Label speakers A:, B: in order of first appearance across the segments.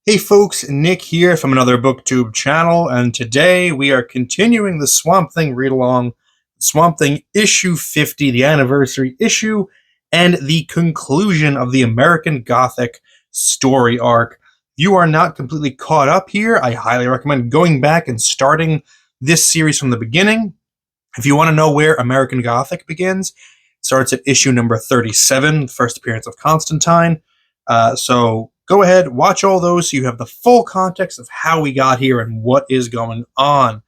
A: Hey folks, Nick here from Another BookTube channel, and today we are continuing the Swamp Thing read-along, Swamp Thing issue 50, the anniversary issue, and the conclusion of the American Gothic story arc. If you are not completely caught up here, I highly recommend going back and starting this series from the beginning. If you want to know where American Gothic begins, it starts at issue number 37, first appearance of Constantine. So go ahead, watch all those so you have the full context of how we got here and what is going on.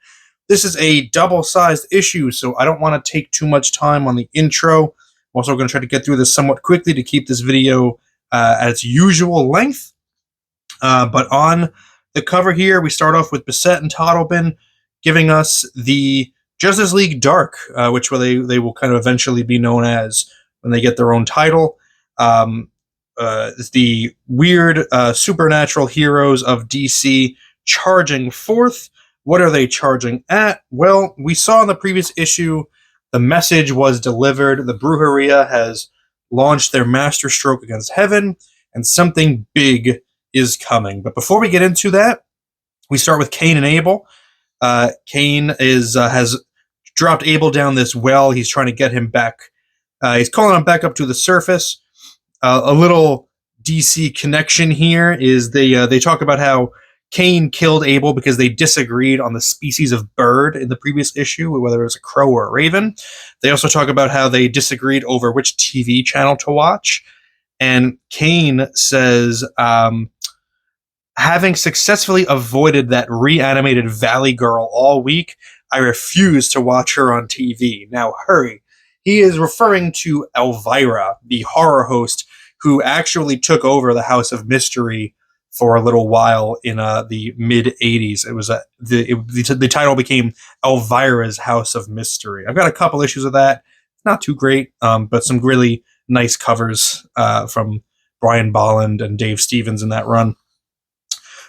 A: This is a double-sized issue, so I don't want to take too much time on the intro. I'm also going to try to get through this somewhat quickly to keep this video at its usual length. But on the cover here, we start off with Bissette and Totleben giving us the Justice League Dark, which they will kind of eventually be known as when they get their own title. The weird supernatural heroes of DC charging forth. What are they charging at? Well, we saw in the previous issue the message was delivered. The Brujeria has launched their masterstroke against heaven, and something big is coming. But before we get into that, we start with Cain and Abel. Cain has dropped Abel down this well. He's trying to get him back. He's calling him back up to the surface. A little DC connection here is they talk about how Cain killed Abel because they disagreed on the species of bird in the previous issue, whether it was a crow or a raven. They also talk about how they disagreed over which TV channel to watch. And Cain says, having successfully avoided that reanimated Valley Girl all week, I refuse to watch her on TV. Now hurry. He is referring to Elvira, the horror host who actually took over the House of Mystery for a little while in the mid-'80s. It was the title became Elvira's House of Mystery. I've got a couple issues of that. Not too great, but some really nice covers from Brian Bolland and Dave Stevens in that run.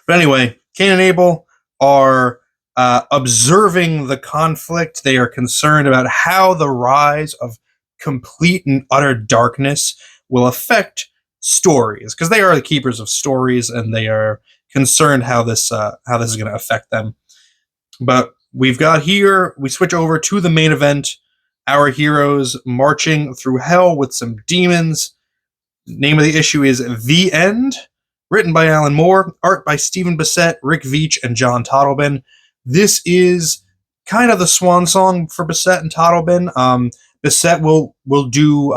A: But anyway, Cain and Abel are observing the conflict. They are concerned about how the rise of complete and utter darkness will affect stories, because they are the keepers of stories, and they are concerned how this is going to affect them. But we've got here, we switch over to the main event. Our heroes marching through hell with some demons. Name of the issue is The End. Written by Alan Moore, art by Stephen Bissette, Rick Veitch, and John Totleben. This is kind of the swan song for Bissette and Totleben. Bissette will do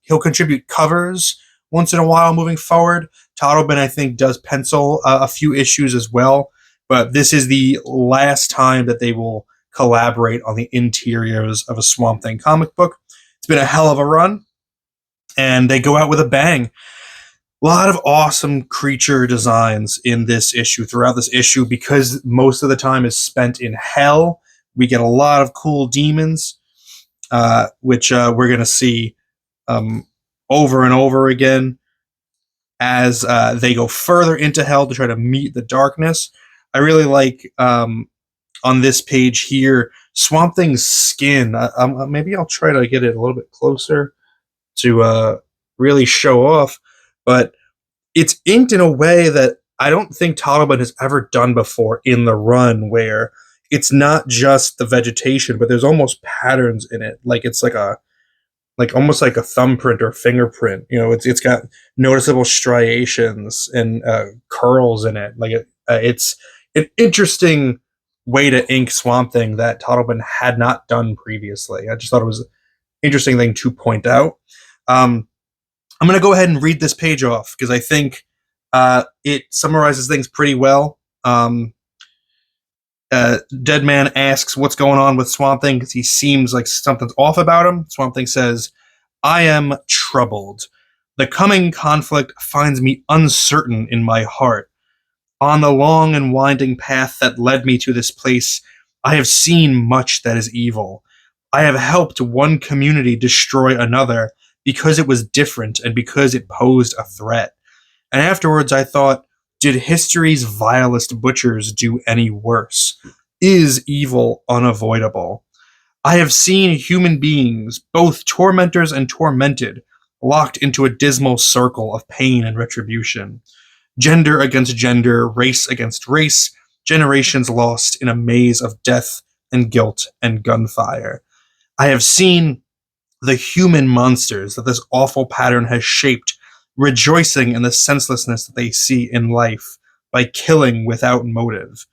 A: he'll contribute covers once in a while moving forward. Totleben, I think, does pencil a few issues as well, but this is the last time that they will collaborate on the interiors of a Swamp Thing comic book. It's been a hell of a run, and they go out with a bang. A lot of awesome creature designs in this issue, throughout this issue, because most of the time is spent in hell. We get a lot of cool demons, which we're going to see over and over again as they go further into hell to try to meet the darkness. I really like, on this page here, Swamp Thing's skin. Maybe I'll try to get it a little bit closer to really show off. But it's inked in a way that I don't think Totleben has ever done before in the run, where it's not just the vegetation, but there's almost patterns in it. Like it's almost like a thumbprint or fingerprint. You know, it's got noticeable striations and curls in it. Like it's an interesting way to ink Swamp Thing that Totleben had not done previously. I just thought it was an interesting thing to point out. I'm going to go ahead and read this page off because I think it summarizes things pretty well. Deadman asks what's going on with Swamp Thing because he seems like something's off about him. Swamp Thing says, I am troubled. The coming conflict finds me uncertain in my heart. On the long and winding path that led me to this place, I have seen much that is evil. I have helped one community destroy another, because it was different and because it posed a threat. And afterwards I thought, did history's vilest butchers do any worse? Is evil unavoidable? I have seen human beings, both tormentors and tormented, locked into a dismal circle of pain and retribution. gender against gender, race against race, generations lost in a maze of death and guilt and gunfire. I have seen the human monsters that this awful pattern has shaped, rejoicing in the senselessness that they see in life by killing without motive.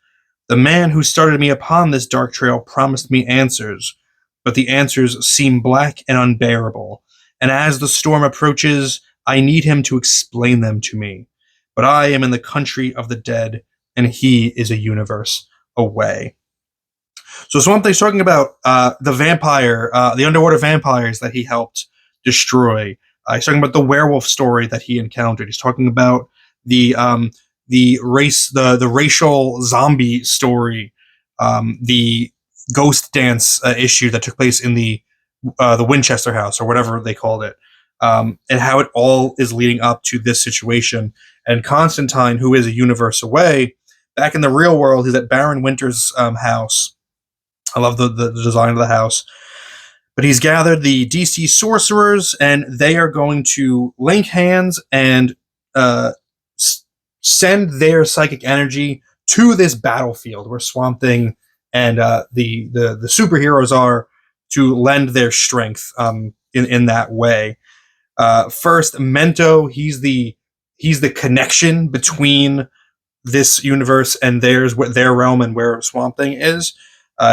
A: The man who started me upon this dark trail promised me answers, but the answers seem black and unbearable, and as the storm approaches, I need him to explain them to me. But I am in the country of the dead, and he is a universe away. So Swamp Thing's talking about the vampire, the underwater vampires that he helped destroy. He's talking about the werewolf story that he encountered. He's talking about the the racial zombie story, the ghost dance issue that took place in the Winchester house or whatever they called it, and how it all is leading up to this situation. And Constantine, who is a universe away, back in the real world, he's at Baron Winter's house. I love the design of the house. But he's gathered the DC sorcerers, and they are going to link hands and send their psychic energy to this battlefield where Swamp Thing and the superheroes are, to lend their strength in that way. First, Mento, he's the connection between this universe and theirs, their realm, and where Swamp Thing is.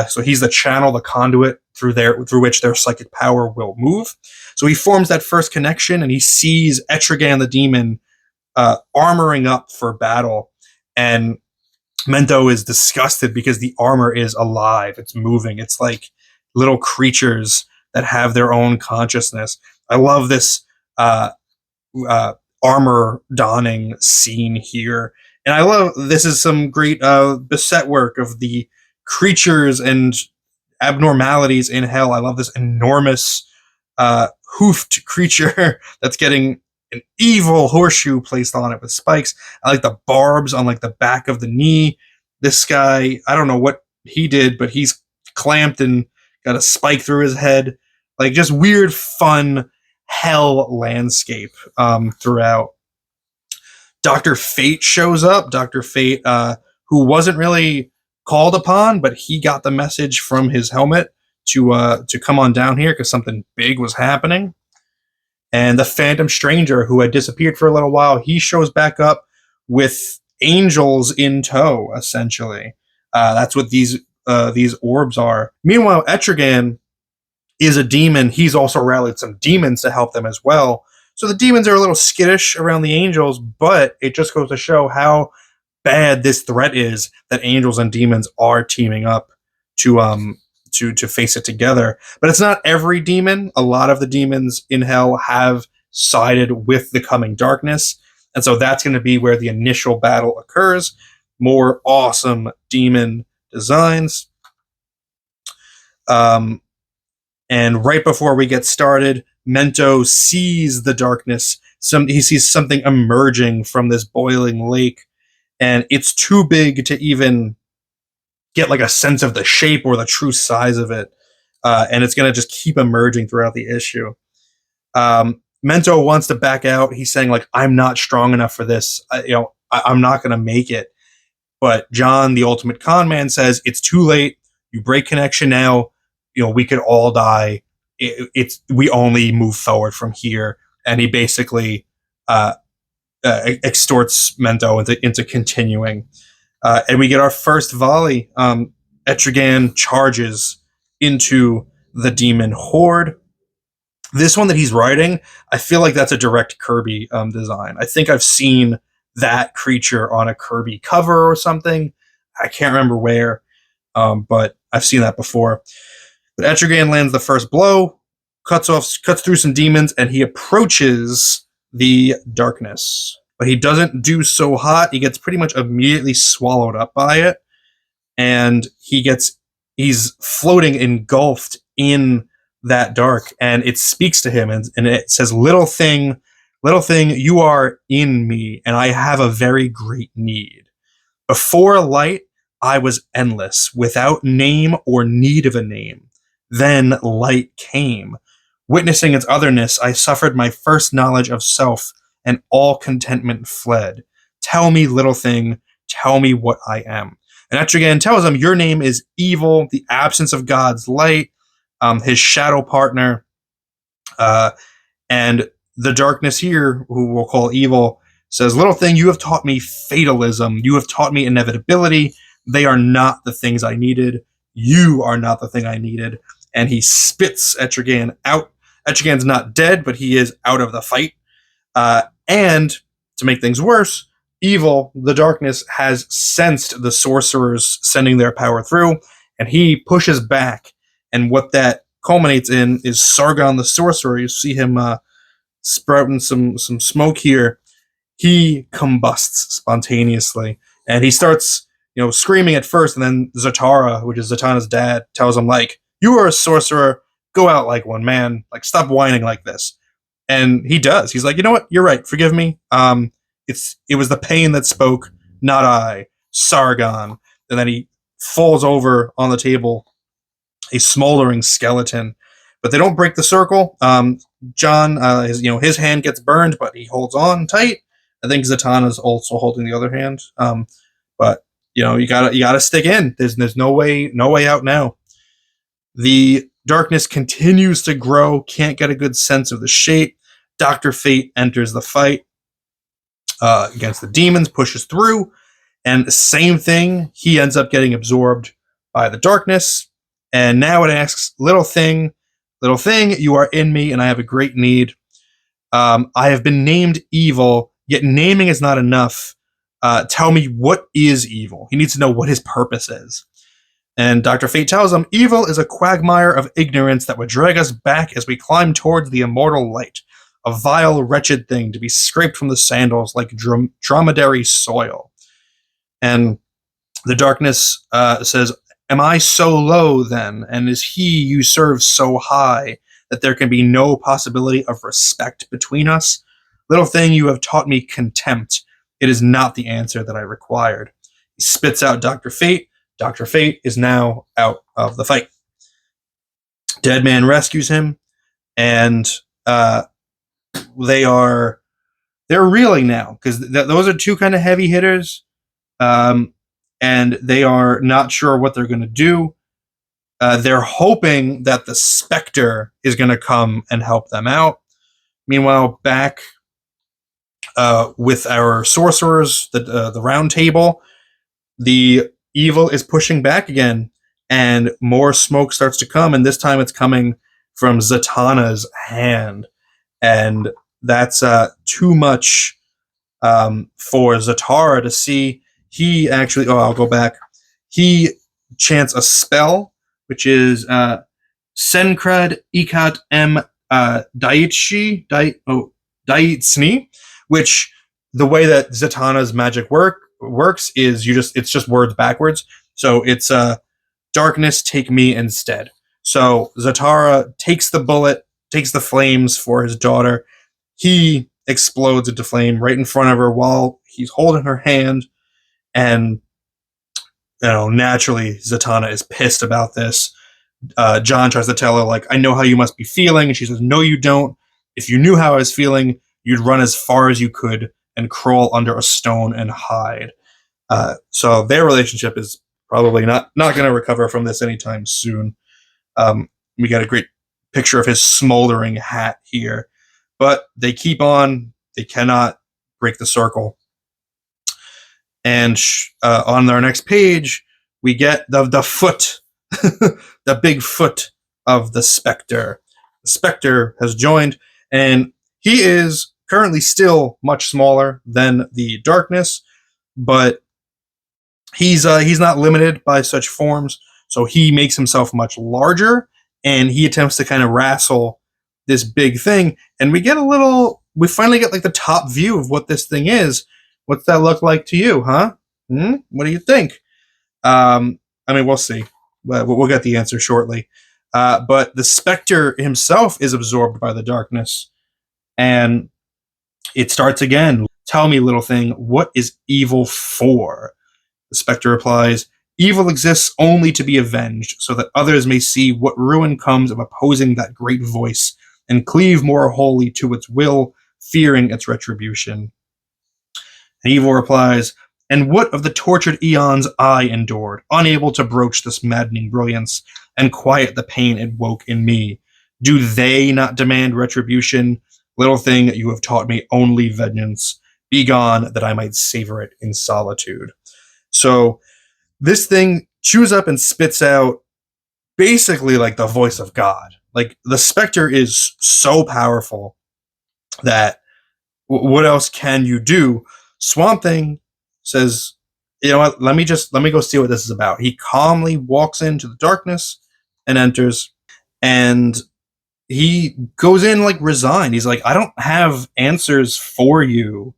A: So he's the channel, the conduit through which their psychic power will move. So he forms that first connection, and he sees Etrigan the demon armoring up for battle. And Mento is disgusted because the armor is alive. It's moving. It's like little creatures that have their own consciousness. I love this armor donning scene here. And I love, this is some great Bissette work of the creatures and abnormalities in hell. I love this enormous hoofed creature that's getting an evil horseshoe placed on it with spikes. I like the barbs on like the back of the knee. This guy, I don't know what he did, but he's clamped and got a spike through his head. Like, just weird, fun hell landscape throughout. Dr. Fate shows up. Dr. Fate, who wasn't really called upon, but he got the message from his helmet to come on down here because something big was happening. And the Phantom Stranger, who had disappeared for a little while, he shows back up with angels in tow, essentially. That's what these orbs are. Meanwhile, Etrigan is a demon. He's also rallied some demons to help them as well. So the demons are a little skittish around the angels, but it just goes to show how bad this threat is that angels and demons are teaming up to face it together. But it's not every demon. A lot of the demons in hell have sided with the coming darkness. And so that's going to be where the initial battle occurs. More awesome demon designs. And right before we get started, Mento sees the darkness. He sees something emerging from this boiling lake, and it's too big to even get like a sense of the shape or the true size of it. And it's going to just keep emerging throughout the issue. Mento wants to back out. He's saying, like, I'm not strong enough for this. I'm not going to make it. But John, the ultimate con man, says, it's too late. You break connection now. We could all die. We only move forward from here. And he basically extorts Mento into continuing. And we get our first volley. Etrigan charges into the demon horde. This one that he's writing, I feel like that's a direct Kirby design. I think I've seen that creature on a Kirby cover or something. I can't remember where, but I've seen that before. But Etrigan lands the first blow, cuts through some demons, and he approaches the darkness. But he doesn't do so hot. He gets pretty much immediately swallowed up by it, and he's floating engulfed in that dark, and it speaks to him, and it says, little thing, you are in me, and I have a very great need. Before light, I was endless, without name or need of a name. Then light came. Witnessing its otherness, I suffered my first knowledge of self, and all contentment fled. Tell me, little thing, tell me what I am. And Etrigan tells him, your name is evil, the absence of God's light, his shadow partner. And the darkness here, who we'll call evil, says, little thing, you have taught me fatalism. You have taught me inevitability. They are not the things I needed. You are not the thing I needed. And he spits Etrigan out. Etrigan's not dead, but he is out of the fight. And to make things worse, evil, the darkness, has sensed the sorcerers sending their power through, and he pushes back. And what that culminates in is Sargon the sorcerer. You see him sprouting some smoke here. He combusts spontaneously, and he starts, screaming at first, and then Zatara, which is Zatanna's dad, tells him, like, you are a sorcerer, go out like one, man. Like, stop whining like this. And he does. He's like, you know what? You're right. Forgive me. It was the pain that spoke, not I, Sargon. And then he falls over on the table, a smoldering skeleton. But they don't break the circle. John, his hand gets burned, but he holds on tight. I think Zatanna's also holding the other hand. But you gotta stick in. There's no way out now. The darkness continues to grow. Can't get a good sense of the shape. Dr. Fate enters the fight against the demons, pushes through, and the same thing. He ends up getting absorbed by the darkness. And now it asks, little thing, you are in me, and I have a great need. I have been named evil, yet naming is not enough. Tell me, what is evil? He needs to know what his purpose is. And Dr. Fate tells him, evil is a quagmire of ignorance that would drag us back as we climb towards the immortal light. A vile, wretched thing to be scraped from the sandals like dromedary soil. And the darkness says, am I so low then? And is he you serve so high that there can be no possibility of respect between us? Little thing, you have taught me contempt. It is not the answer that I required. He spits out Dr. Fate. Dr. Fate is now out of the fight. Dead Man rescues him, and they're reeling now, because those are two kind of heavy hitters, and they are not sure what they're going to do. They're hoping that the Spectre is going to come and help them out. Meanwhile, back with our sorcerers, the round table, the evil is pushing back again, and more smoke starts to come, and this time it's coming from Zatanna's hand. And that's too much for Zatara to see. He actually, I'll go back. He chants a spell, which is Senkred Ikat M Daitsni, which the way that Zatanna's magic works is it's just words backwards. So it's darkness, take me instead. So Zatara takes the bullet, takes the flames for his daughter. He explodes into flame right in front of her while he's holding her hand. And, naturally, Zatanna is pissed about this. John tries to tell her, like, I know how you must be feeling. And she says, no, you don't. If you knew how I was feeling, you'd run as far as you could and crawl under a stone and hide. So their relationship is probably not going to recover from this anytime soon. We got a great picture of his smoldering hat here. But they keep on. They cannot break the circle. And on our next page, we get the foot, the big foot of the Spectre. The Spectre has joined, and he is currently still much smaller than the darkness, but he's not limited by such forms, so he makes himself much larger, and he attempts to kind of wrestle this big thing, and we finally get like the top view of what this thing is. What's that look like to you, huh? What do you think? We'll see. We'll get the answer shortly. But the Spectre himself is absorbed by the darkness, and it starts again. Tell me, little thing, what is evil for? The Spectre replies, evil exists only to be avenged, so that others may see what ruin comes of opposing that great voice, and cleave more wholly to its will, fearing its retribution. And Evil replies, "And what of the tortured eons I endured, unable to broach this maddening brilliance and quiet the pain it woke in me? Do they not demand retribution? Little thing, you have taught me only vengeance. Be gone, that I might savor it in solitude." So this thing chews up and spits out basically like the voice of God. Like the Spectre is so powerful that what else can you do? Swamp Thing says, "You know what? Let me go see what this is about." He calmly walks into the darkness and enters, and he goes in like resigned. He's like, "I don't have answers for you.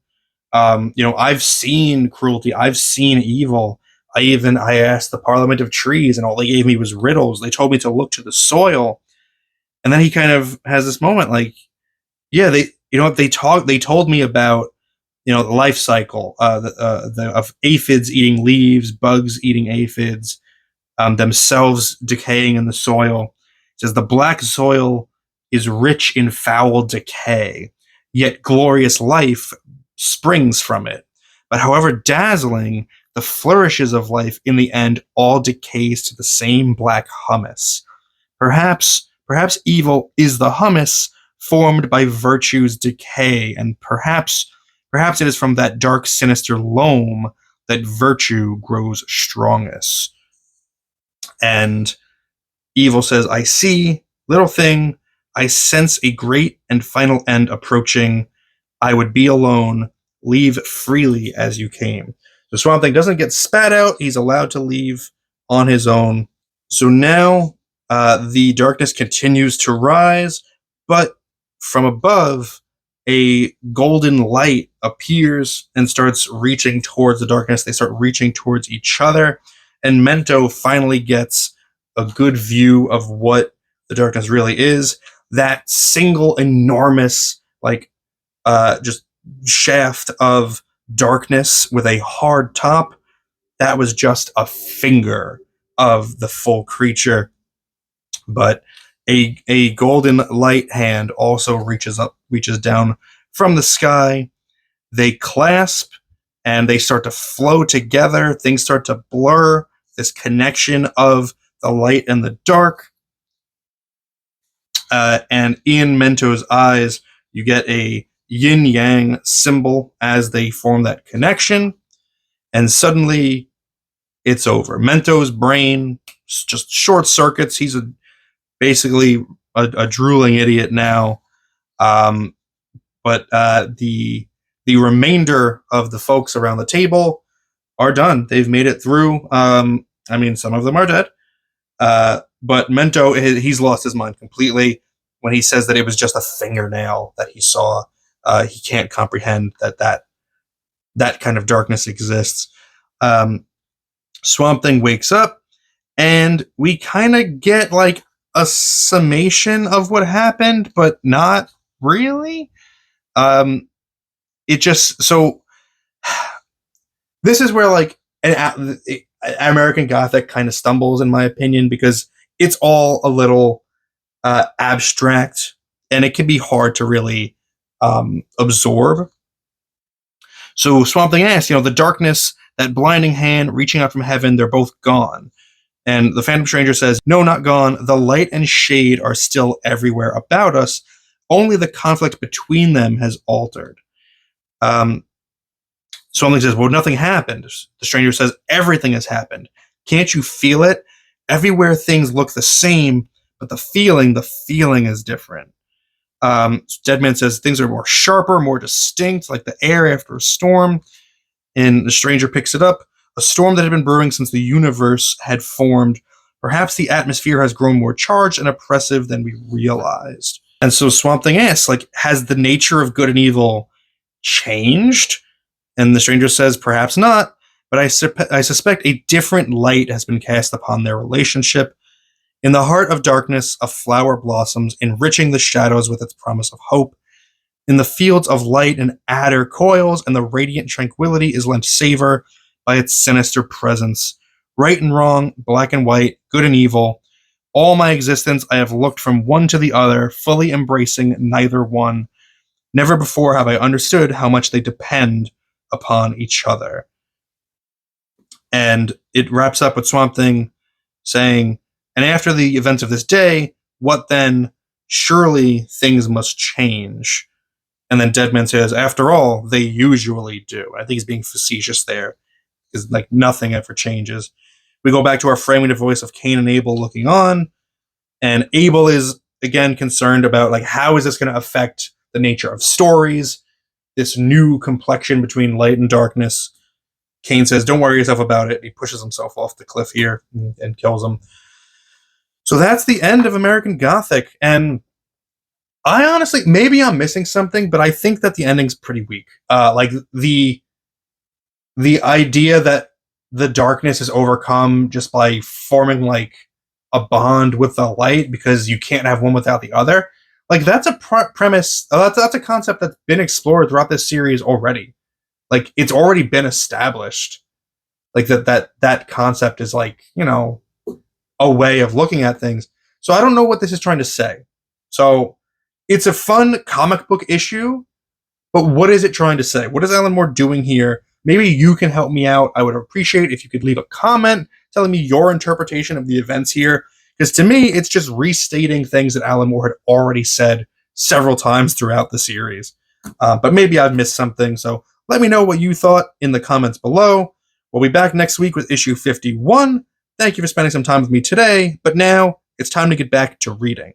A: I've seen cruelty. I've seen evil. I asked the Parliament of Trees, and all they gave me was riddles. They told me to look to the soil." And then he kind of has this moment, like, "Yeah, they told me about the life cycle of aphids eating leaves, bugs eating aphids, themselves decaying in the soil." It says the black soil is rich in foul decay, yet glorious life springs from it. But however dazzling, the flourishes of life in the end all decays to the same black humus. Perhaps evil is the humus formed by virtue's decay, and perhaps it is from that dark, sinister loam that virtue grows strongest. And Evil says, "I see, little thing, I sense a great and final end approaching. I would be alone. Leave freely as you came." So Swamp Thing doesn't get spat out. He's allowed to leave on his own. So now the darkness continues to rise, but from above, a golden light appears and starts reaching towards the darkness. They start reaching towards each other, and Mento finally gets a good view of what the darkness really is. That single enormous, just shaft of darkness with a hard top, that was just a finger of the full creature. But a golden light hand also reaches down from the sky. They clasp and they start to flow together. Things start to blur. This connection of the light and the dark. And in Mento's eyes, you get a yin-yang symbol as they form that connection. And suddenly, it's over. Mento's brain just short circuits. He's basically a drooling idiot now. But the remainder of the folks around the table are done. They've made it through. Some of them are dead. But Mento, he's lost his mind completely when he says that it was just a fingernail that he saw. He can't comprehend that kind of darkness exists. Swamp Thing wakes up, and we kind of get like a summation of what happened, but not really. It just so this is where like an American Gothic kind of stumbles, in my opinion, because it's all a little abstract, and it can be hard to really absorb. So Swamp Thing asks, the darkness, that blinding hand reaching out from heaven, they're both gone. And the Phantom Stranger says, "No, not gone. The light and shade are still everywhere about us. Only the conflict between them has altered." Swamp Thing says, "Well, nothing happened." The Stranger says, "Everything has happened. Can't you feel it? Everywhere things look the same, but the feeling is different." Deadman says, "Things are more sharper, more distinct, like the air after a storm." And the Stranger picks it up. "A storm that had been brewing since the universe had formed. Perhaps the atmosphere has grown more charged and oppressive than we realized." And so Swamp Thing asks, has the nature of good and evil changed? And the Stranger says, "Perhaps not, but I suspect a different light has been cast upon their relationship. In the heart of darkness, a flower blossoms, enriching the shadows with its promise of hope. In the fields of light, an adder coils, and the radiant tranquility is lent savor by its sinister presence. Right and wrong, black and white, good and evil. All my existence I have looked from one to the other, fully embracing neither one. Never before have I understood how much they depend upon each other. And it wraps up with Swamp Thing saying, and after the events of this day, what then? Surely things must change. And then Deadman says, after all, they usually do. I think he's being facetious there, because like nothing ever changes. We go back to our framing the voice of Cain and Abel looking on, and Abel is again concerned about like how is this going to affect the nature of stories, this new complexion between light and darkness. Cain says, don't worry yourself about it. He pushes himself off the cliff here and kills him. So that's the end of American Gothic. And I honestly, maybe I'm missing something, but I think that the ending's pretty weak. Like the idea that the darkness is overcome just by forming like a bond with the light because you can't have one without the other. Like that's a premise. That's a concept that's been explored throughout this series already. Like it's already been established. Like that concept is like, you know, a way of looking at things. So I don't know what this is trying to say. So it's a fun comic book issue, but what is it trying to say? What is Alan Moore doing here? Maybe you can help me out. I would appreciate if you could leave a comment telling me your interpretation of the events here. Because to me, it's just restating things that Alan Moore had already said several times throughout the series. But maybe I've missed something. So let me know what you thought in the comments below. We'll be back next week with issue 51. Thank you for spending some time with me today. But now it's time to get back to reading.